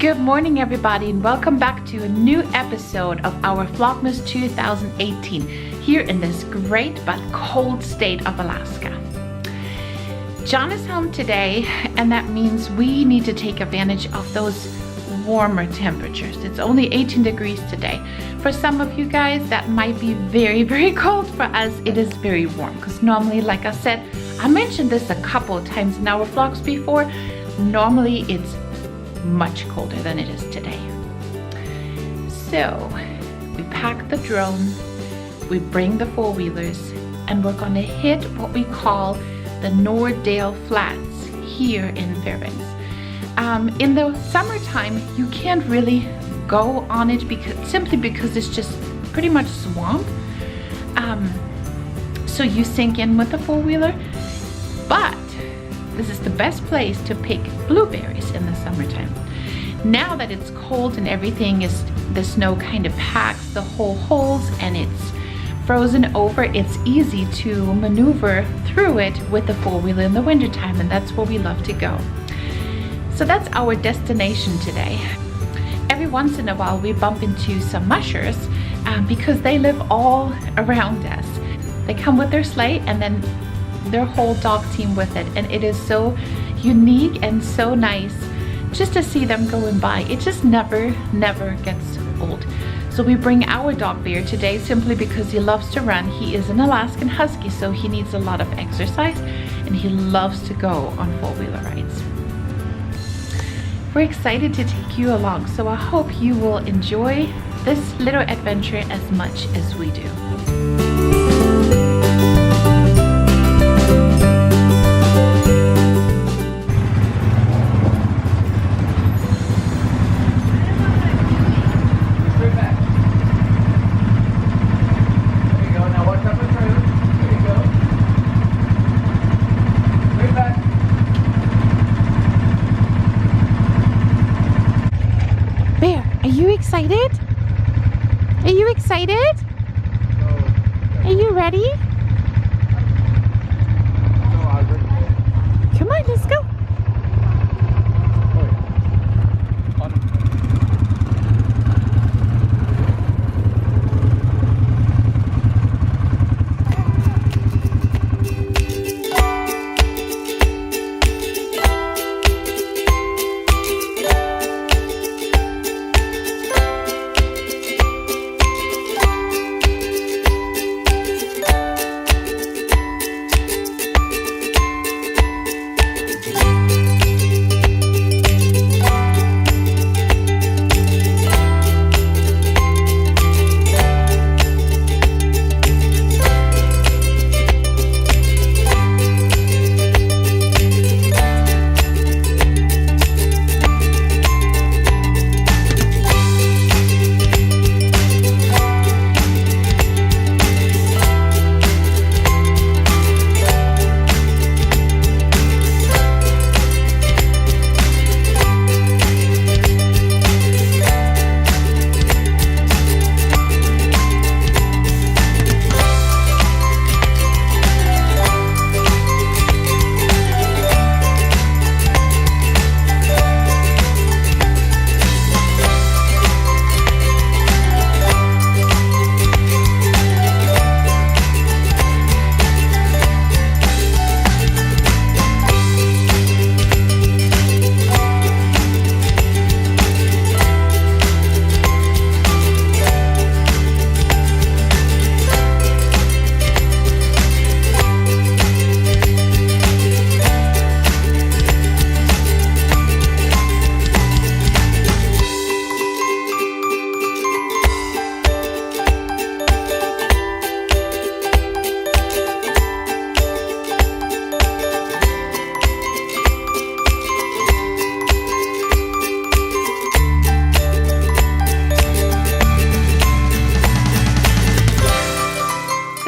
Good morning everybody and welcome back to a new episode of our Vlogmas 2018 here in this great but cold state of Alaska. John is home today and that means we need to take advantage of those warmer temperatures. It's only 18 degrees today. For some of you guys that might be very cold. For us it is very warm because normally, like I said, I mentioned this a couple of times in our vlogs before, normally it's much colder than it is today. So we pack the drone, we bring the four-wheelers, and we're gonna hit what we call the Nordale Flats here in Fairbanks. In the summertime you can't really go on it simply because it's just pretty much swamp. So you sink in with the four-wheeler, but this is the best place to pick blueberries in the summertime. Now that it's cold and everything is, the snow kind of packs the whole holes and it's frozen over, it's easy to maneuver through it with the four-wheeler in the wintertime, and that's where we love to go. So that's our destination today. Every once in a while we bump into some mushers because they live all around us. They come with their sleigh and then their whole dog team with it, and it is so unique and so nice just to see them going by. It just never gets old. So we bring our dog Bear today simply because he loves to run. He is an Alaskan Husky, so he needs a lot of exercise and he loves to go on four-wheeler rides. We're excited to take you along, so I hope you will enjoy this little adventure as much as we do. Excited? Are you excited? Are you ready? Come on, let's go.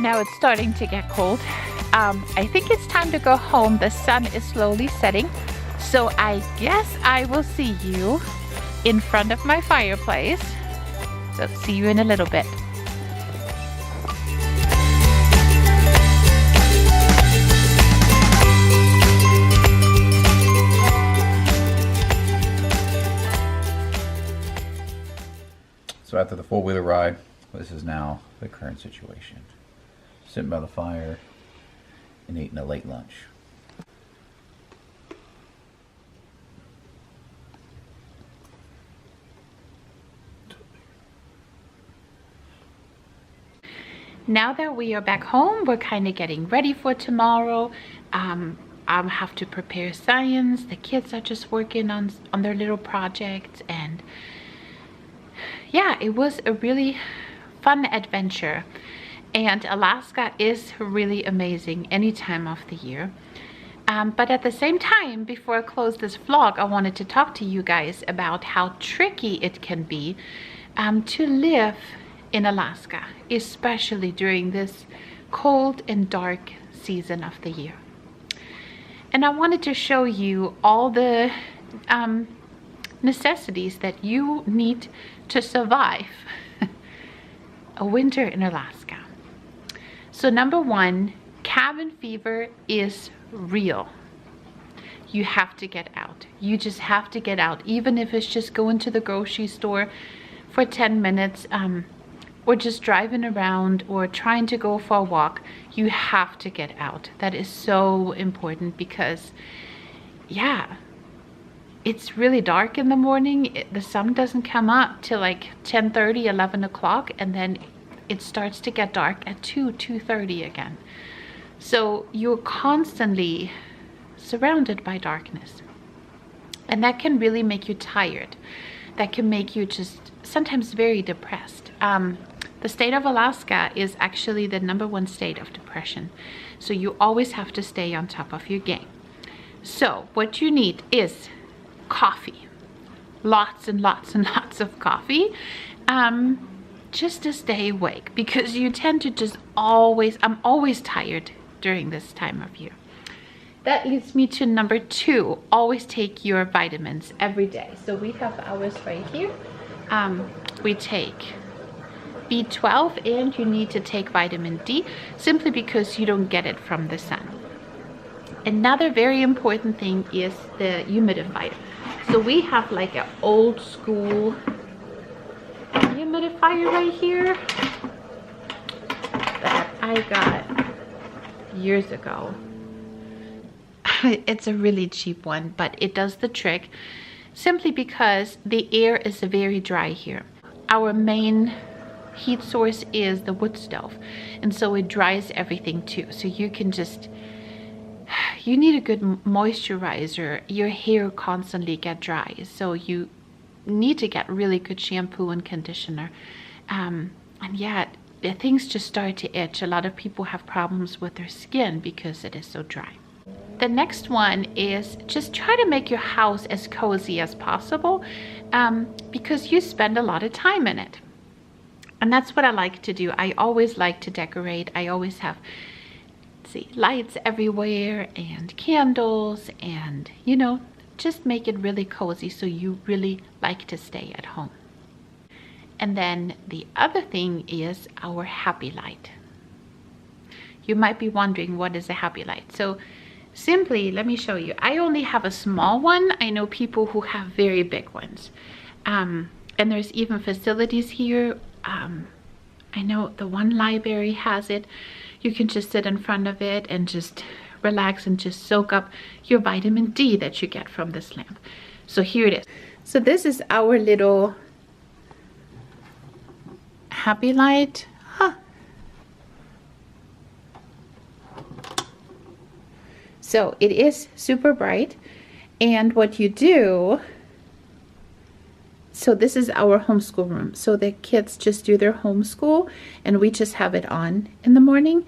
Now it's starting to get cold. I think it's time to go home. The sun is slowly setting, so I guess I will see you in front of my fireplace. So see you in a little bit. So after the four-wheeler ride, this is now the current situation. Sitting by the fire and eating a late lunch. Now that we are back home, we're kind of getting ready for tomorrow. I have to prepare science. The kids are just working on their little projects, and yeah, it was a really fun adventure. And Alaska is really amazing any time of the year. But at the same time, before I close this vlog, I wanted to talk to you guys about how tricky it can be to live in Alaska, especially during this cold and dark season of the year. And I wanted to show you all the necessities that you need to survive a winter in Alaska. So number one, cabin fever is real. You have to get out. You just have to get out, even if it's just going to the grocery store for 10 minutes, or just driving around or trying to go for a walk. You have to get out. That is so important because, yeah, it's really dark in the morning. The sun doesn't come up till like 10:30, 11 o'clock, and then it starts to get dark at 2:30 again. So you're constantly surrounded by darkness. And that can really make you tired. That can make you just sometimes very depressed. The state of Alaska is actually the #1 state of depression. So you always have to stay on top of your game. So what you need is coffee. Lots and lots and lots of coffee. Just to stay awake, because you tend to just I'm always tired during this time of year. That leads me to number 2. Always take your vitamins every day. So we have ours right here. We take B12, and you need to take vitamin D simply because you don't get it from the sun. Another very important thing is the humidifier. So we have like an old school humidifier right here that I got years ago. It's a really cheap one, but it does the trick simply because the air is very dry here. Our main heat source is the wood stove, and so it dries everything too. So you can just, you need a good moisturizer. Your hair constantly get dry, so you need to get really good shampoo and conditioner. And yeah, things just start to itch. A lot of people have problems with their skin because it is so dry. The next one is just try to make your house as cozy as possible, because you spend a lot of time in it. And that's what I like to do. I always like to decorate. I always have, lights everywhere and candles, and, you know, just make it really cozy so you really like to stay at home. And then the other thing is our happy light. You might be wondering, what is a happy light? So simply, let me show you. I only have a small one. I know people who have very big ones. And there's even facilities here. I know the one library has it. You can just sit in front of it and just relax and just soak up your vitamin D that you get from this lamp. So here it is. So this is our little happy light. So it is super bright, and what you do, so this is our homeschool room. So the kids just do their homeschool, and we just have it on in the morning.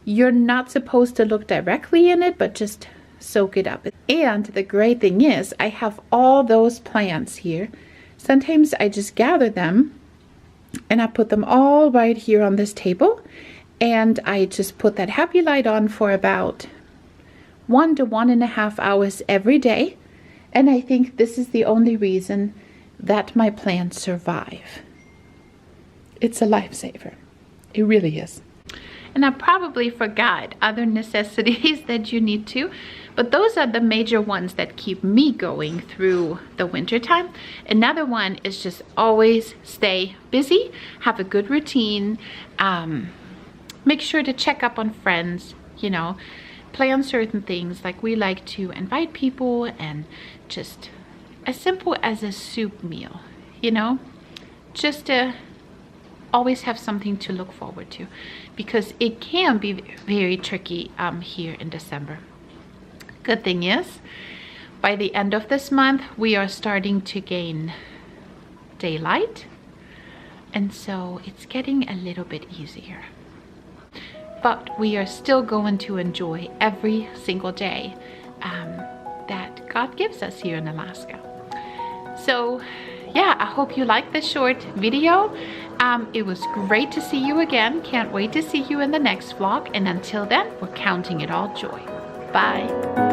You're not supposed to look directly in it, but just soak it up. And the great thing is, I have all those plants here. Sometimes I just gather them and I put them all right here on this table, and I just put that happy light on for about 1 to 1.5 hours every day. And I think this is the only reason that my plants survive. It's a lifesaver. It really is. And I probably forgot other necessities that you need to, but those are the major ones that keep me going through the winter time. Another one is just always stay busy, have a good routine, make sure to check up on friends, you know, plan certain things. Like we like to invite people, and just as simple as a soup meal, you know, just to always have something to look forward to, because it can be very tricky here in December. Good thing is, by the end of this month, we are starting to gain daylight, and so it's getting a little bit easier. But we are still going to enjoy every single day that God gives us here in Alaska. So yeah, I hope you liked this short video. It was great to see you again. Can't wait to see you in the next vlog. And until then, we're counting it all joy. Bye.